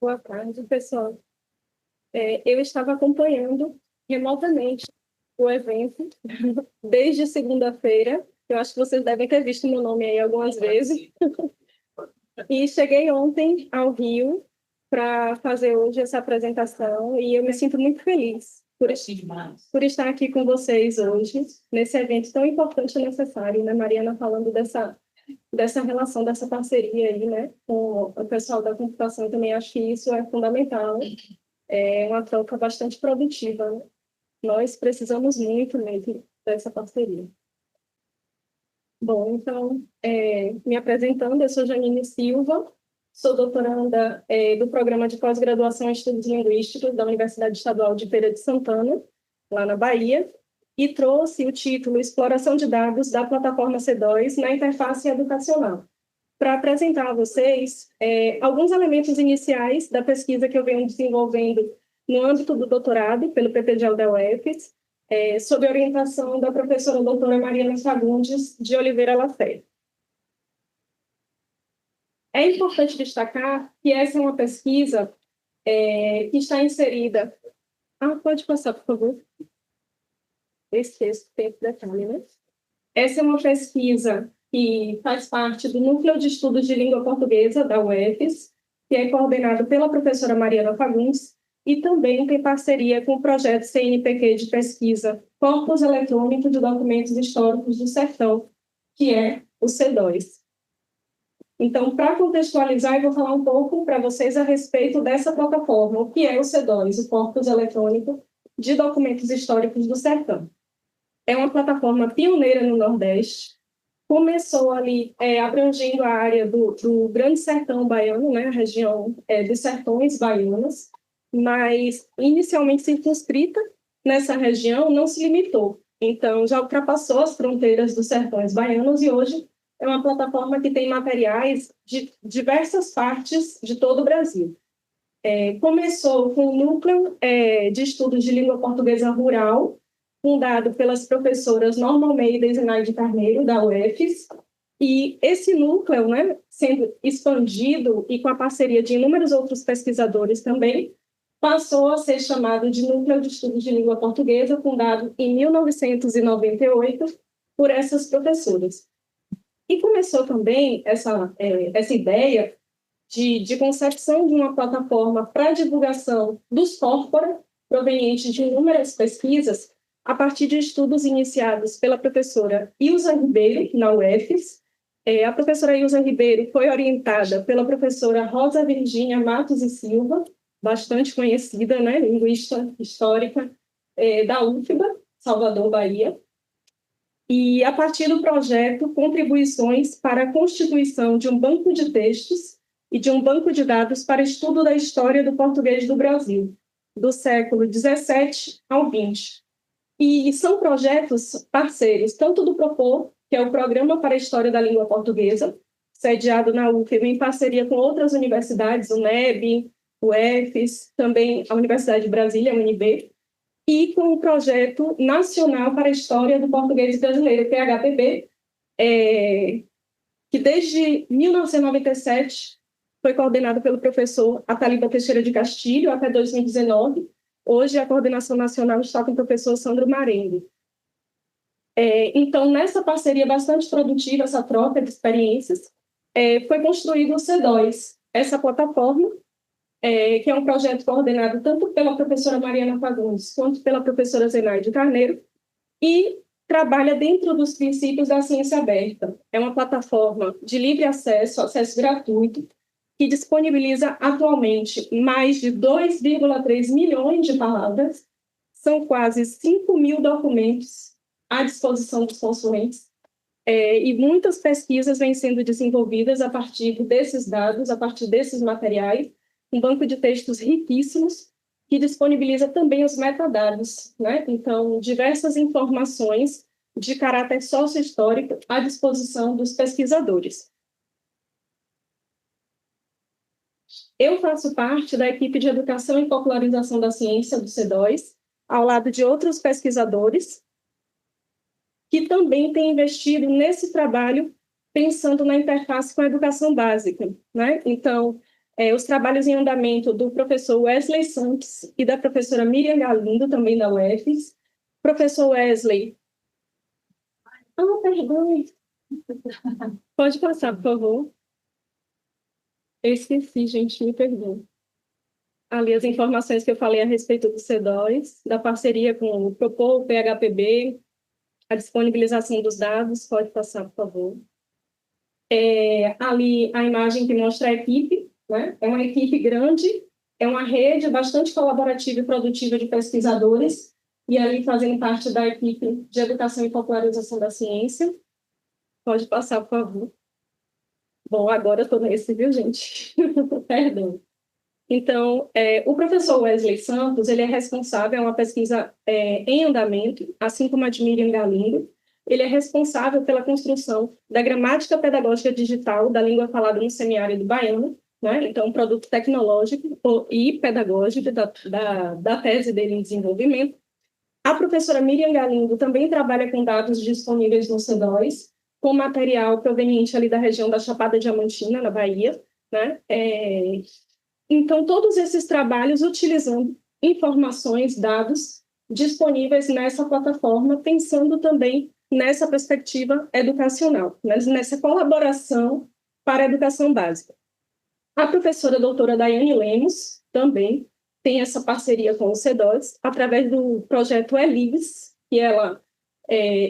Boa tarde, pessoal. Eu estava acompanhando remotamente o evento desde segunda-feira. Eu acho que vocês devem ter visto meu nome aí algumas vezes. E cheguei ontem ao Rio para fazer hoje essa apresentação e eu me sinto muito feliz por estar aqui com vocês hoje, nesse evento tão importante e necessário, né, Mariana, falando dessa relação, dessa parceria aí, né, com o pessoal da computação. Também acho que isso é fundamental, é uma troca bastante produtiva, né? Nós precisamos muito mesmo dessa parceria. Bom, então, me apresentando, eu sou Janine Silva, sou doutoranda do Programa de Pós-Graduação em Estudos Linguísticos da Universidade Estadual de Feira de Santana, lá na Bahia, e trouxe o título Exploração de Dados da Plataforma C2 na Interface Educacional, para apresentar a vocês alguns elementos iniciais da pesquisa que eu venho desenvolvendo no âmbito do doutorado, pelo PPGEL da UFES, sob a orientação da professora doutora Mariana Fagundes de Oliveira Lacerda. É importante destacar que essa é uma pesquisa que está inserida... pode passar, por favor. Esse texto tem esse detalhe, né? Essa é uma pesquisa que faz parte do Núcleo de Estudos de Língua Portuguesa da UFES, que é coordenado pela professora Mariana Fagundes, e também tem parceria com o projeto CNPq de pesquisa Corpus Eletrônico de Documentos Históricos do Sertão, que é o C2. Então, para contextualizar, eu vou falar um pouco para vocês a respeito dessa plataforma, o que é o C2, o Corpus Eletrônico de Documentos Históricos do Sertão. É uma plataforma pioneira no Nordeste, começou ali abrangendo a área do Grande Sertão Baiano, né, a região dos sertões baianos, mas inicialmente circunscrita nessa região, não se limitou. Então, já ultrapassou as fronteiras dos sertões baianos e hoje é uma plataforma que tem materiais de diversas partes de todo o Brasil. Começou com o Núcleo de Estudos de Língua Portuguesa Rural, fundado pelas professoras Norma Almeida e Zenaide Carneiro, da UFES, e esse núcleo, né, sendo expandido e com a parceria de inúmeros outros pesquisadores também, passou a ser chamado de Núcleo de Estudos de Língua Portuguesa, fundado em 1998 por essas professoras. E começou também essa ideia de concepção de uma plataforma para divulgação dos corpora, provenientes de inúmeras pesquisas, a partir de estudos iniciados pela professora Ilza Ribeiro, na UFES. A professora Ilza Ribeiro foi orientada pela professora Rosa Virgínia Matos e Silva, bastante conhecida, né, linguista histórica da UFBA, Salvador, Bahia. E, a partir do projeto, contribuições para a constituição de um banco de textos e de um banco de dados para estudo da história do português do Brasil, do século XVII ao XX. E são projetos parceiros, tanto do PROPOR, que é o Programa para a História da Língua Portuguesa, sediado na UFBA em parceria com outras universidades, o UNEB, o UFES, também a Universidade de Brasília, a UNB, e com o Projeto Nacional para a História do Português Brasileiro, PHPB, que desde 1997 foi coordenado pelo professor Ataliba Teixeira de Castilho até 2019. Hoje, a coordenação nacional está com o professor Sandro Marengo. Então, nessa parceria bastante produtiva, essa troca de experiências, foi construído o C2, essa plataforma, que é um projeto coordenado tanto pela professora Mariana Fagundes quanto pela professora Zenaide Carneiro, e trabalha dentro dos princípios da ciência aberta. É uma plataforma de livre acesso, acesso gratuito, que disponibiliza atualmente mais de 2,3 milhões de palavras, são quase 5.000 documentos à disposição dos consulentes, e muitas pesquisas vêm sendo desenvolvidas a partir desses dados, a partir desses materiais, um banco de textos riquíssimos, que disponibiliza também os metadados, né? Então, diversas informações de caráter sócio-histórico à disposição dos pesquisadores. Eu faço parte da equipe de Educação e Popularização da Ciência do C2, ao lado de outros pesquisadores, que também têm investido nesse trabalho, pensando na interface com a educação básica, né? Então, os trabalhos em andamento do professor Wesley Santos e da professora Miriam Galindo, também da UFES. Professor Wesley. Perdão. Pode passar, por favor. Eu esqueci, gente, me perdoe. Ali as informações que eu falei a respeito do C2, da parceria com o Propor, o PHPB, a disponibilização dos dados, pode passar, por favor. Ali a imagem que mostra a equipe, né? É uma equipe grande, é uma rede bastante colaborativa e produtiva de pesquisadores, e ali fazendo parte da equipe de educação e popularização da ciência. Pode passar, por favor. Bom, agora eu estou nesse, viu, gente? Perdão. Então, o professor Wesley Santos, ele é responsável, é uma pesquisa em andamento, assim como a de Miriam Galindo. Ele é responsável pela construção da gramática pedagógica digital da língua falada no semiárido baiano, né? Então, um produto tecnológico e pedagógico da tese dele em desenvolvimento. A professora Miriam Galindo também trabalha com dados disponíveis no C2, com material proveniente ali da região da Chapada Diamantina, na Bahia, né? Então, todos esses trabalhos utilizando informações, dados disponíveis nessa plataforma, pensando também nessa perspectiva educacional, nessa colaboração para a educação básica. A professora doutora Daiane Lemos também tem essa parceria com o C2, através do projeto ELIVES, que ela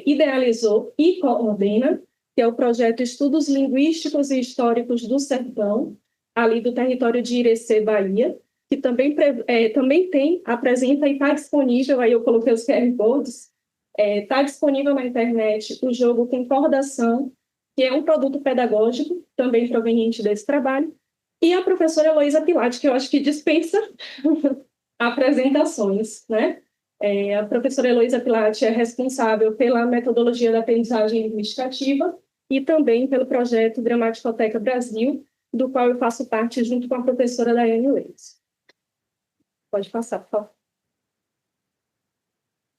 idealizou e coordena, que é o projeto Estudos Linguísticos e Históricos do Sertão, ali do território de Irecê, Bahia, que também apresenta e está disponível, aí eu coloquei os QR Codes, está disponível na internet o jogo Concordação, que é um produto pedagógico, também proveniente desse trabalho, e a professora Heloísa Pilate, que eu acho que dispensa apresentações, né? A professora Heloísa Pilate é responsável pela metodologia da aprendizagem linguística ativa e também pelo projeto Gramaticoteca Brasil, do qual eu faço parte junto com a professora Daiane Lemos. Pode passar, por favor.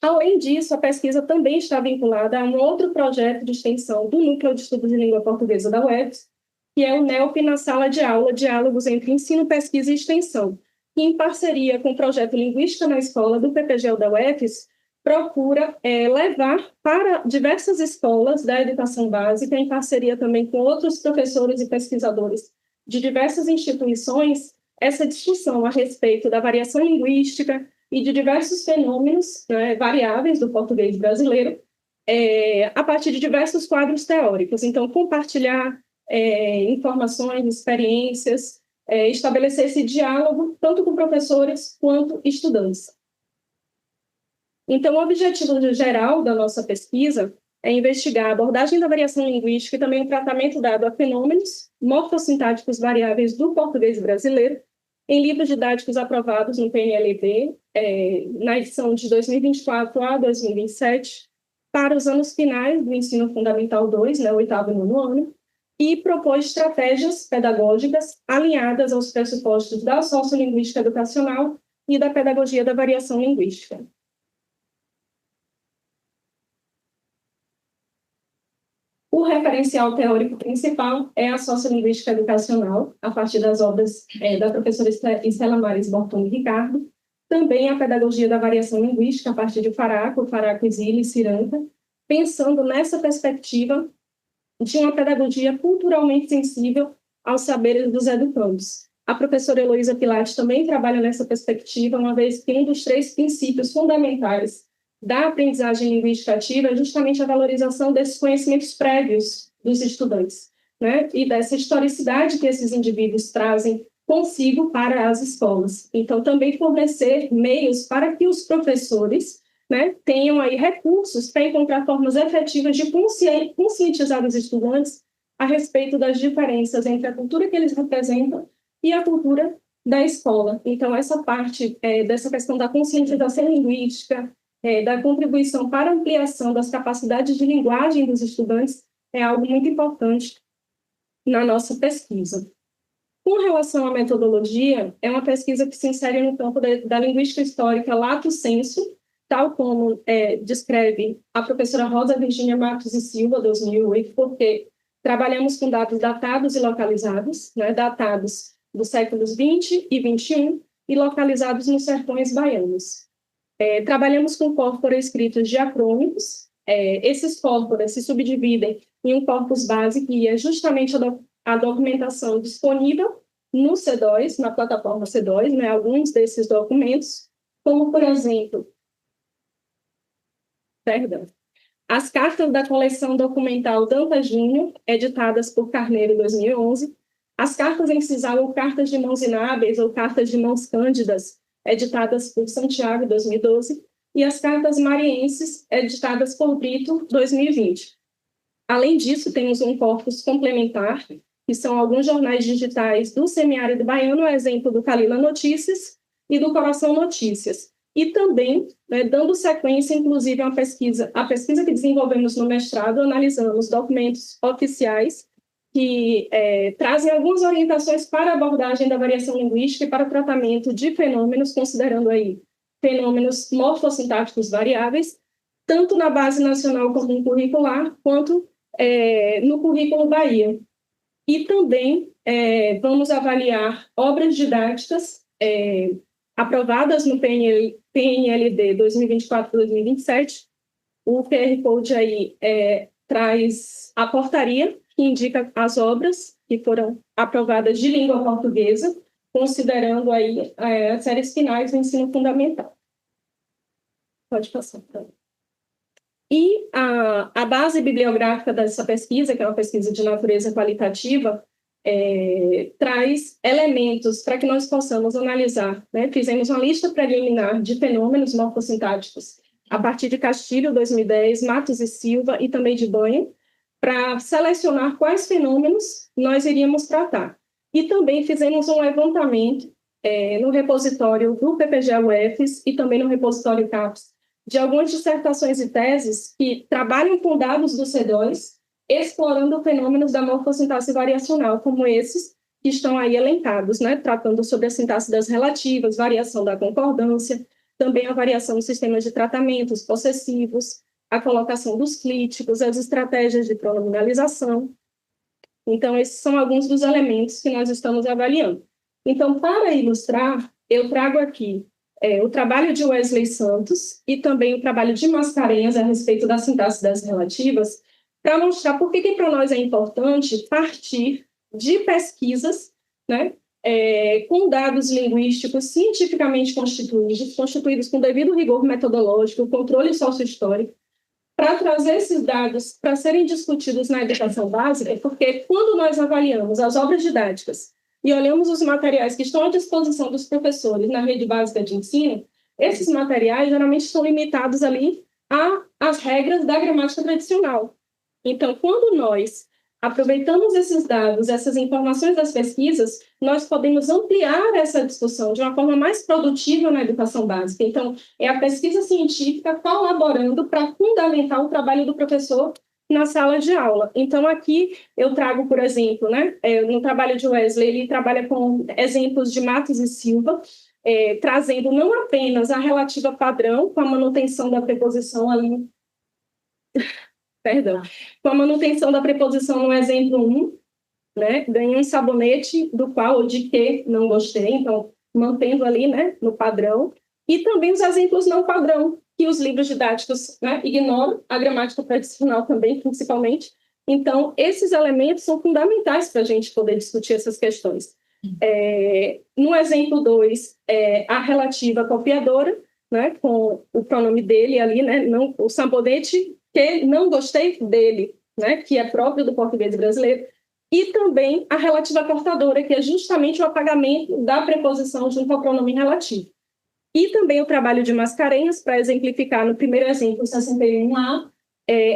Além disso, a pesquisa também está vinculada a um outro projeto de extensão do Núcleo de Estudos de Língua Portuguesa da UFES, que é o NELP na Sala de Aula, Diálogos entre Ensino, Pesquisa e Extensão, que, em parceria com o projeto Linguística na Escola do PPGEL da UFES, procura levar para diversas escolas da educação básica, em parceria também com outros professores e pesquisadores de diversas instituições, essa discussão a respeito da variação linguística e de diversos fenômenos, né, variáveis do português brasileiro, a partir de diversos quadros teóricos. Então, compartilhar informações, experiências, estabelecer esse diálogo tanto com professores quanto estudantes. Então, o objetivo geral da nossa pesquisa é investigar a abordagem da variação linguística e também o tratamento dado a fenômenos morfossintáticos variáveis do português brasileiro em livros didáticos aprovados no PNLD, na edição de 2024 a 2027, para os anos finais do Ensino Fundamental 2, né, 8º e 9º ano, e propor estratégias pedagógicas alinhadas aos pressupostos da sociolinguística educacional e da pedagogia da variação linguística. O referencial teórico principal é a sociolinguística educacional, a partir das obras da professora Estela Maris Bortoni Ricardo, também a pedagogia da variação linguística, a partir de Faraco, Isile e Ciranca, pensando nessa perspectiva de uma pedagogia culturalmente sensível aos saberes dos educandos. A professora Heloísa Pilate também trabalha nessa perspectiva, uma vez que um dos 3 princípios fundamentais da aprendizagem linguística ativa é justamente a valorização desses conhecimentos prévios dos estudantes, né? E dessa historicidade que esses indivíduos trazem consigo para as escolas. Então, também fornecer meios para que os professores, né, tenham aí recursos para encontrar formas efetivas de conscientizar os estudantes a respeito das diferenças entre a cultura que eles representam e a cultura da escola. Então, essa parte dessa questão da conscientização linguística, da contribuição para a ampliação das capacidades de linguagem dos estudantes é algo muito importante na nossa pesquisa. Com relação à metodologia, é uma pesquisa que se insere no campo da linguística histórica lato sensu, tal como descreve a professora Rosa Virgínia Matos e Silva, 2008, porque trabalhamos com dados datados e localizados, né, datados dos séculos 20 e 21 e localizados nos sertões baianos. Trabalhamos com corpora escritos diacrônicos. Esses corpora se subdividem em um corpus base, que é justamente a documentação disponível no C2, na plataforma C2, né, alguns desses documentos, como, por exemplo, as cartas da coleção documental Dantas Júnior, editadas por Carneiro em 2011, as cartas em sisal ou cartas de mãos inábeis ou cartas de mãos cândidas, editadas por Santiago, 2012, e as cartas marienses, editadas por Brito, 2020. Além disso, temos um corpus complementar, que são alguns jornais digitais do semiárido baiano, exemplo do Calila Notícias e do Coração Notícias. E também, né, dando sequência, inclusive, a pesquisa que desenvolvemos no mestrado, analisamos documentos oficiais que trazem algumas orientações para a abordagem da variação linguística e para o tratamento de fenômenos, considerando aí fenômenos morfossintáticos variáveis, tanto na base nacional comum curricular, quanto no currículo Bahia. E também vamos avaliar obras didáticas aprovadas no PNLD 2024-2027. O QR Code aí traz a portaria que indica as obras que foram aprovadas de língua portuguesa, considerando aí as séries finais do ensino fundamental. Pode passar. E a base bibliográfica dessa pesquisa, que é uma pesquisa de natureza qualitativa, traz elementos para que nós possamos analisar, né? Fizemos uma lista preliminar de fenômenos morfossintáticos a partir de Castilho, 2010, Matos e Silva e também de Banha, para selecionar quais fenômenos nós iríamos tratar. E também fizemos um levantamento no repositório do PPG-UFES e também no repositório CAPES, de algumas dissertações e teses que trabalham com dados do C2, explorando fenômenos da morfossintaxe variacional, como esses que estão aí elencados, né? Tratando sobre a sintaxe das relativas, variação da concordância, também a variação dos sistemas de tratamentos possessivos, a colocação dos clíticos, as estratégias de pronominalização. Então, esses são alguns dos elementos que nós estamos avaliando. Então, para ilustrar, eu trago aqui o trabalho de Wesley Santos e também o trabalho de Mascarenhas a respeito da sintaxe das relativas, para mostrar por que para nós é importante partir de pesquisas, né, com dados linguísticos cientificamente constituídos com devido rigor metodológico, controle sociohistórico, para trazer esses dados para serem discutidos na educação básica, porque quando nós avaliamos as obras didáticas e olhamos os materiais que estão à disposição dos professores na rede básica de ensino, esses materiais geralmente estão limitados ali às regras da gramática tradicional. Então, quando nós aproveitamos esses dados, essas informações das pesquisas, nós podemos ampliar essa discussão de uma forma mais produtiva na educação básica. Então, é a pesquisa científica colaborando para fundamentar o trabalho do professor na sala de aula. Então, aqui eu trago, por exemplo, né, no trabalho de Wesley, ele trabalha com exemplos de Matos e Silva, trazendo não apenas a relativa padrão, com a manutenção da preposição ali, com a manutenção da preposição no exemplo 1, né, ganhei um sabonete do qual ou de que não gostei, então, mantendo ali, né, no padrão, e também os exemplos não padrão, que os livros didáticos, né, ignoram, a gramática tradicional também, principalmente. Então, esses elementos são fundamentais para a gente poder discutir essas questões. No exemplo 2, a relativa copiadora, né, com o pronome dele ali, né, não, o sabonete que não gostei dele, né, que é próprio do português brasileiro, e também a relativa cortadora, que é justamente o apagamento da preposição junto ao pronome relativo. E também o trabalho de Mascarenhas, para exemplificar no primeiro exemplo, 61A,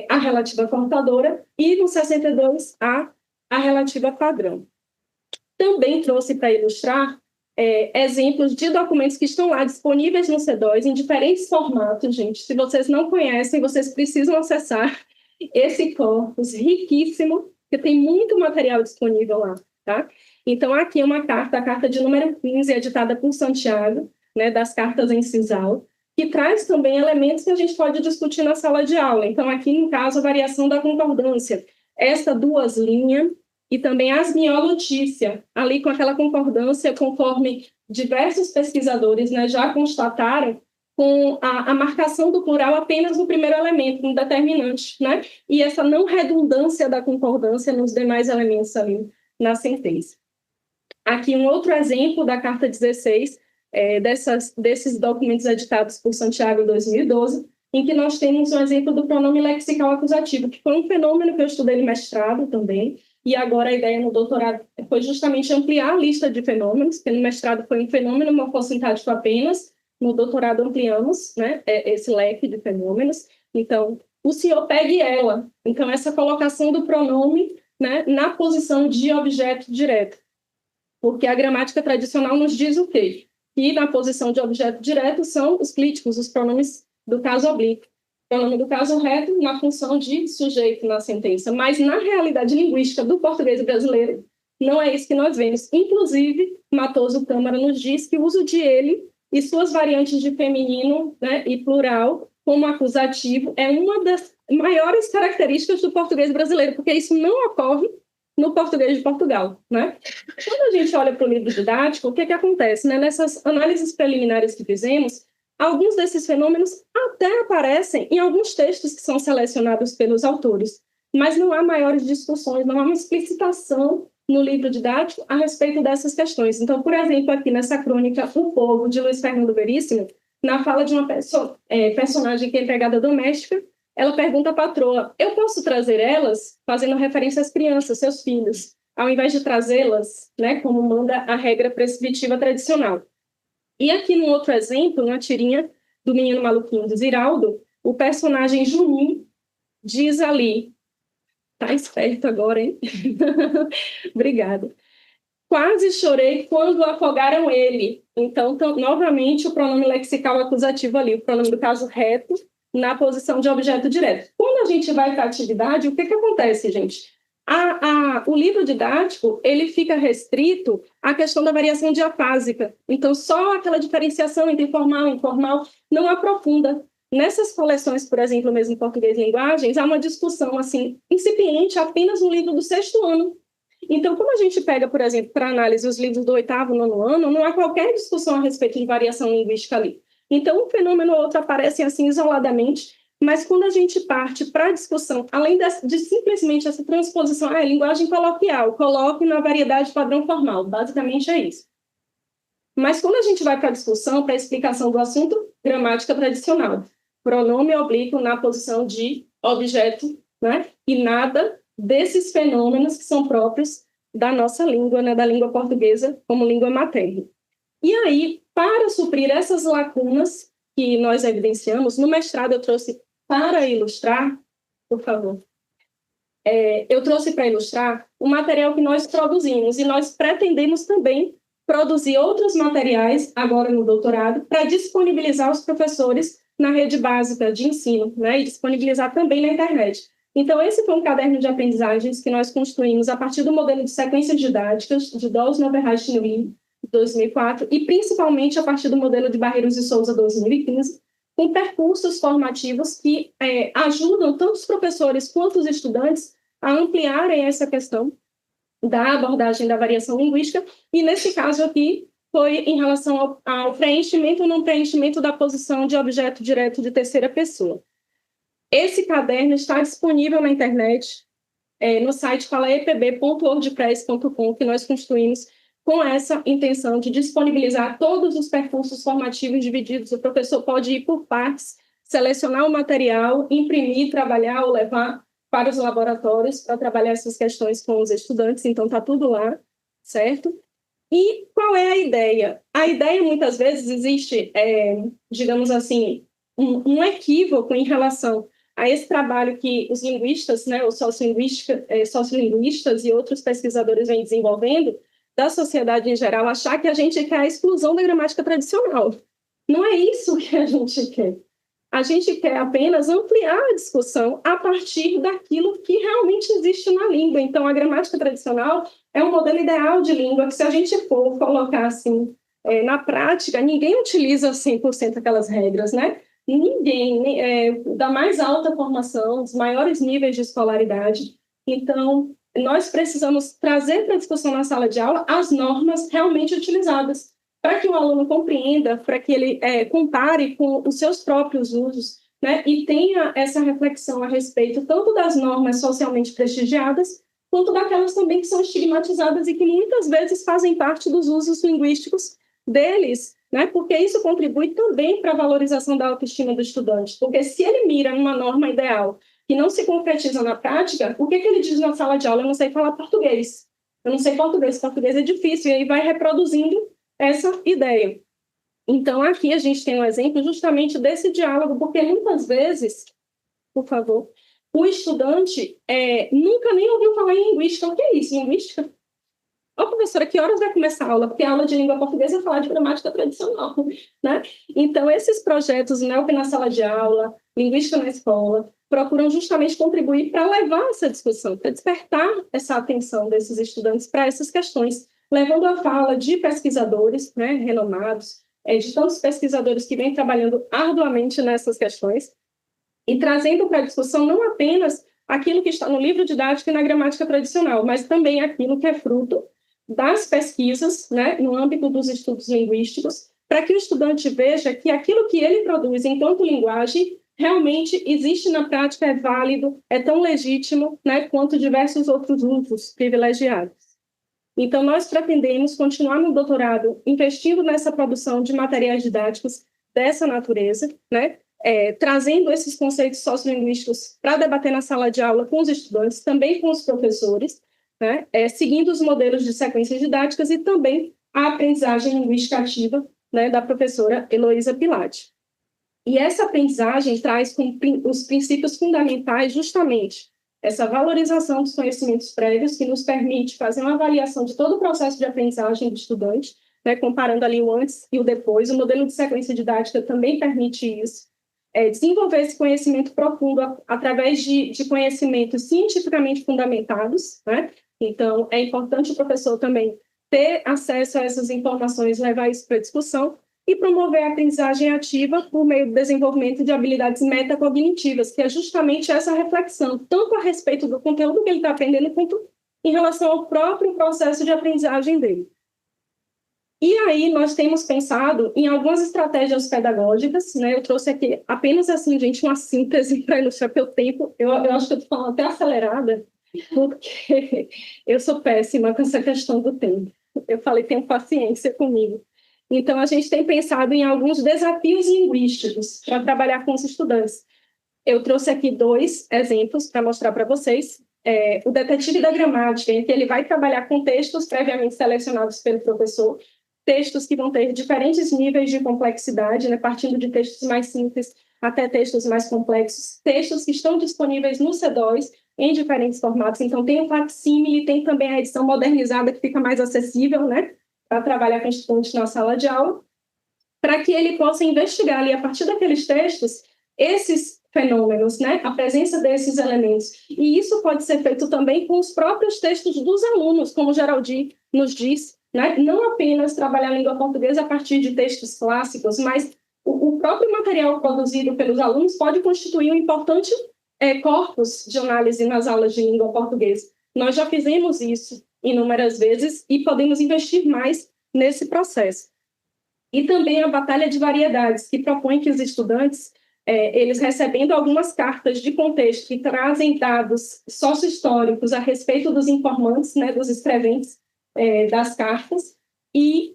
a relativa cortadora, e no 62A, a relativa padrão. Também trouxe para ilustrar exemplos de documentos que estão lá disponíveis no C2 em diferentes formatos, gente. Se vocês não conhecem, vocês precisam acessar esse corpus riquíssimo, que tem muito material disponível lá, tá? Então, aqui é uma carta, a carta de número 15, editada por Santiago, né, das cartas em sisal, que traz também elementos que a gente pode discutir na sala de aula. Então, aqui, no caso, a variação da concordância. Esta duas linhas, e também a asmiolotícia, ali com aquela concordância, conforme diversos pesquisadores, né, já constataram, com a marcação do plural apenas no primeiro elemento, no determinante, né? E essa não redundância da concordância nos demais elementos ali na sentença. Aqui um outro exemplo da Carta 16, desses documentos editados por Santiago em 2012, em que nós temos um exemplo do pronome lexical acusativo, que foi um fenômeno que eu estudei no mestrado também, e agora a ideia no doutorado foi justamente ampliar a lista de fenômenos, porque no mestrado foi um fenômeno morfossintático apenas, no doutorado ampliamos, né, esse leque de fenômenos. Então, o senhor pegue ela. Então, essa colocação do pronome, né, na posição de objeto direto. Porque a gramática tradicional nos diz o quê? Que na posição de objeto direto são os clíticos, os pronomes do caso oblíquo. Pronome do caso reto na função de sujeito na sentença. Mas na realidade linguística do português brasileiro, não é isso que nós vemos. Inclusive, Matoso Câmara nos diz que o uso de ele e suas variantes de feminino, né, e plural como acusativo é uma das maiores características do português brasileiro, porque isso não ocorre no português de Portugal, né? Quando a gente olha para o livro didático, o que acontece, né? Nessas análises preliminares que fizemos, alguns desses fenômenos até aparecem em alguns textos que são selecionados pelos autores, mas não há maiores discussões, não há uma explicitação no livro didático a respeito dessas questões. Então, por exemplo, aqui nessa crônica O Povo, de Luiz Fernando Veríssimo, na fala de uma personagem que é empregada doméstica, ela pergunta à patroa, eu posso trazer elas, fazendo referência às crianças, seus filhos, ao invés de trazê-las, né, como manda a regra prescritiva tradicional. E aqui num outro exemplo, uma tirinha do Menino Maluquinho do Ziraldo, o personagem Juninho diz ali, tá esperto agora, hein? Obrigada. Quase chorei quando afogaram ele. Então, novamente, o pronome lexical acusativo ali, o pronome do caso reto, na posição de objeto direto. Quando a gente vai para a atividade, o que acontece, gente? O livro didático, ele fica restrito à questão da variação diafásica. Então, só aquela diferenciação entre formal e informal não aprofunda. Nessas coleções, por exemplo, mesmo em português e linguagens, há uma discussão assim incipiente apenas no livro do 6º ano. Então, quando a gente pega, por exemplo, para análise os livros do 8º, 9º ano, não há qualquer discussão a respeito de variação linguística ali. Então, um fenômeno ou outro aparecem assim isoladamente, mas quando a gente parte para a discussão, além de simplesmente essa transposição, linguagem coloquial, coloque na variedade padrão formal, basicamente é isso. Mas quando a gente vai para a discussão, para a explicação do assunto, gramática tradicional, pronome oblíquo na posição de objeto, né? E nada desses fenômenos que são próprios da nossa língua, né? Da língua portuguesa como língua materna. E aí, para suprir essas lacunas que nós evidenciamos, no mestrado eu trouxe para ilustrar, por favor, eu trouxe para ilustrar o material que nós produzimos e nós pretendemos também produzir outros materiais, agora no doutorado, para disponibilizar aos professores na rede básica de ensino, né, e disponibilizar também na internet. Então, esse foi um caderno de aprendizagens que nós construímos a partir do modelo de sequências didáticas de Dawes Noverhart Newey, 2004, e principalmente a partir do modelo de Barreiros e Souza, 2015, com percursos formativos que ajudam tanto os professores quanto os estudantes a ampliarem essa questão da abordagem da variação linguística, e nesse caso aqui foi em relação ao preenchimento ou não preenchimento da posição de objeto direto de terceira pessoa. Esse caderno está disponível na internet, no site falaepb.wordpress.com, que nós construímos com essa intenção de disponibilizar todos os percursos formativos divididos. O professor pode ir por partes, selecionar o material, imprimir, trabalhar ou levar para os laboratórios para trabalhar essas questões com os estudantes. Então, está tudo lá, certo? E qual é a ideia? A ideia, muitas vezes, existe, digamos assim, um equívoco em relação a esse trabalho que os linguistas, né, os sociolinguistas e outros pesquisadores vêm desenvolvendo, da sociedade em geral, achar que a gente quer a exclusão da gramática tradicional. Não é isso que a gente quer. A gente quer apenas ampliar a discussão a partir daquilo que realmente existe na língua. Então, a gramática tradicional é um modelo ideal de língua que, se a gente for colocar assim, na prática, ninguém utiliza 100% aquelas regras, né? Ninguém, da mais alta formação, dos maiores níveis de escolaridade. Então, nós precisamos trazer para a discussão na sala de aula as normas realmente utilizadas, para que o aluno compreenda, para que ele compare com os seus próprios usos, né, e tenha essa reflexão a respeito tanto das normas socialmente prestigiadas, quanto daquelas também que são estigmatizadas e que muitas vezes fazem parte dos usos linguísticos deles, né, porque isso contribui também para a valorização da autoestima do estudante, porque se ele mira numa norma ideal que não se concretiza na prática, o que ele diz na sala de aula? Eu não sei falar português, eu não sei português é difícil, e aí vai reproduzindo essa ideia. Então, aqui a gente tem um exemplo justamente desse diálogo, porque muitas vezes, por favor, o estudante nunca nem ouviu falar em linguística. O que é isso, linguística? Ó, professora, que horas vai começar a aula? Porque a aula de língua portuguesa é falar de gramática tradicional, né? Então, esses projetos, NELP na sala de aula, linguística na escola, procuram justamente contribuir para levar essa discussão, para despertar essa atenção desses estudantes para essas questões, levando a fala de pesquisadores, né, renomados, de tantos pesquisadores que vêm trabalhando arduamente nessas questões, e trazendo para a discussão não apenas aquilo que está no livro didático e na gramática tradicional, mas também aquilo que é fruto das pesquisas, né, no âmbito dos estudos linguísticos, para que o estudante veja que aquilo que ele produz enquanto linguagem realmente existe na prática, é válido, é tão legítimo, né, quanto diversos outros usos privilegiados. Então, nós pretendemos continuar no doutorado investindo nessa produção de materiais didáticos dessa natureza, né, trazendo esses conceitos sociolinguísticos para debater na sala de aula com os estudantes, também com os professores, né, seguindo os modelos de sequências didáticas e também a aprendizagem linguística ativa, né, da professora Heloísa Pilati. E essa aprendizagem traz com os princípios fundamentais justamente essa valorização dos conhecimentos prévios, que nos permite fazer uma avaliação de todo o processo de aprendizagem do estudante, né, comparando ali o antes e o depois. O modelo de sequência didática também permite isso. Desenvolver esse conhecimento profundo através de conhecimentos cientificamente fundamentados, né? Então, é importante o professor também ter acesso a essas informações, levar isso para a discussão, e promover a aprendizagem ativa por meio do desenvolvimento de habilidades metacognitivas, que é justamente essa reflexão, tanto a respeito do conteúdo que ele está aprendendo, quanto em relação ao próprio processo de aprendizagem dele. E aí nós temos pensado em algumas estratégias pedagógicas, né? Eu trouxe aqui apenas assim, gente, uma síntese para ilustrar pelo tempo. Eu acho que eu estou falando até acelerada, porque eu sou péssima com essa questão do tempo. Eu falei, tenham paciência comigo. Então, a gente tem pensado em alguns desafios linguísticos para trabalhar com os estudantes. Eu trouxe aqui 2 exemplos para mostrar para vocês. O detetive da gramática, em que ele vai trabalhar com textos previamente selecionados pelo professor, textos que vão ter diferentes níveis de complexidade, né, partindo de textos mais simples até textos mais complexos, textos que estão disponíveis no C2 em diferentes formatos. Então, tem o facsímile, tem também a edição modernizada, que fica mais acessível, né, para trabalhar com estudantes na sala de aula, para que ele possa investigar ali, a partir daqueles textos, esses fenômenos, né? A presença desses elementos. E isso pode ser feito também com os próprios textos dos alunos, como o Geraldi nos diz, né? Não apenas trabalhar a língua portuguesa a partir de textos clássicos, mas o próprio material produzido pelos alunos pode constituir um importante corpus de análise nas aulas de língua portuguesa. Nós já fizemos isso inúmeras vezes e podemos investir mais nesse processo. E também a batalha de variedades, que propõe que os estudantes, eles recebendo algumas cartas de contexto que trazem dados sociohistóricos a respeito dos informantes, né, dos escreventes das cartas, e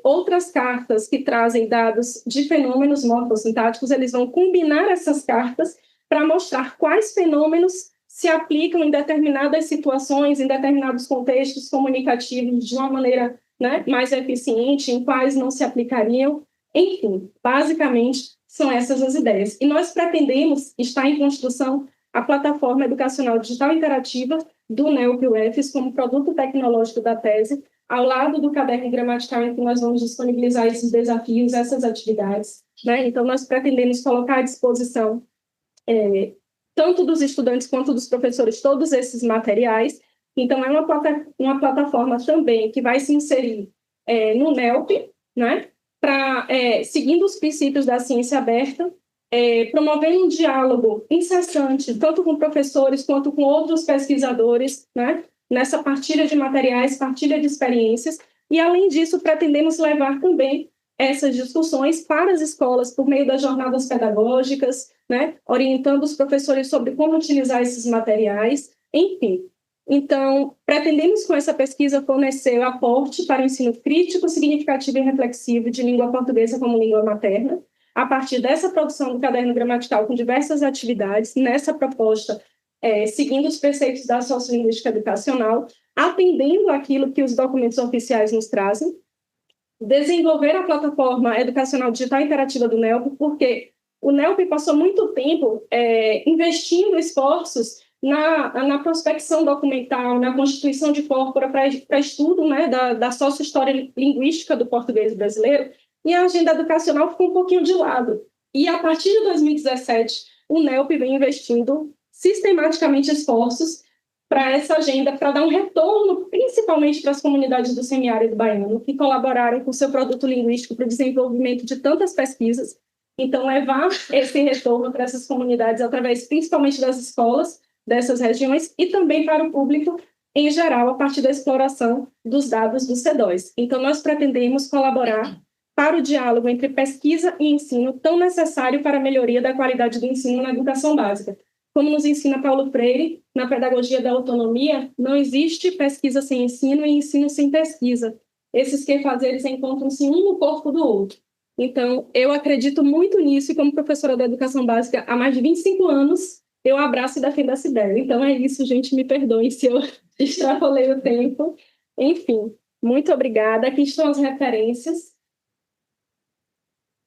outras cartas que trazem dados de fenômenos morfossintáticos, eles vão combinar essas cartas para mostrar quais fenômenos se aplicam em determinadas situações, em determinados contextos comunicativos de uma maneira, né, mais eficiente, em quais não se aplicariam. Enfim, basicamente, são essas as ideias. E nós pretendemos estar em construção a plataforma educacional digital interativa do NELP-UFES como produto tecnológico da tese, ao lado do caderno gramatical em que nós vamos disponibilizar esses desafios, essas atividades, né? Então, nós pretendemos colocar à disposição tanto dos estudantes quanto dos professores, todos esses materiais. Então, é uma plataforma também que vai se inserir no NELP, né, seguindo os princípios da ciência aberta, promovendo um diálogo incessante, tanto com professores quanto com outros pesquisadores, né, nessa partilha de materiais, partilha de experiências, e, além disso, pretendemos levar também essas discussões para as escolas por meio das jornadas pedagógicas, né, orientando os professores sobre como utilizar esses materiais, enfim. Então, pretendemos com essa pesquisa fornecer aporte para o ensino crítico, significativo e reflexivo de língua portuguesa como língua materna, a partir dessa produção do caderno gramatical com diversas atividades, nessa proposta, seguindo os preceitos da sociolinguística educacional, atendendo aquilo que os documentos oficiais nos trazem, desenvolver a plataforma educacional digital interativa do NELP, porque o NELP passou muito tempo investindo esforços na prospecção documental, na constituição de corpora para estudo, né, da sócio-história linguística do português brasileiro, e a agenda educacional ficou um pouquinho de lado. E, a partir de 2017, o NELP vem investindo sistematicamente esforços para essa agenda, para dar um retorno, principalmente para as comunidades do semiárido baiano, que colaboraram com o seu produto linguístico para o desenvolvimento de tantas pesquisas. Então, levar esse retorno para essas comunidades, através principalmente das escolas dessas regiões, e também para o público em geral, a partir da exploração dos dados do C2. Então, nós pretendemos colaborar para o diálogo entre pesquisa e ensino, tão necessário para a melhoria da qualidade do ensino na educação básica. Como nos ensina Paulo Freire, na pedagogia da autonomia, não existe pesquisa sem ensino e ensino sem pesquisa. Esses quefazeres encontram-se um no corpo do outro. Então, eu acredito muito nisso, e como professora da educação básica há mais de 25 anos, eu abraço e defendo essa ideia. Então, é isso, gente, me perdoem se eu extrapolei o tempo. Enfim, muito obrigada. Aqui estão as referências.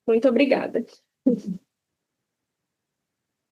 Muito obrigada.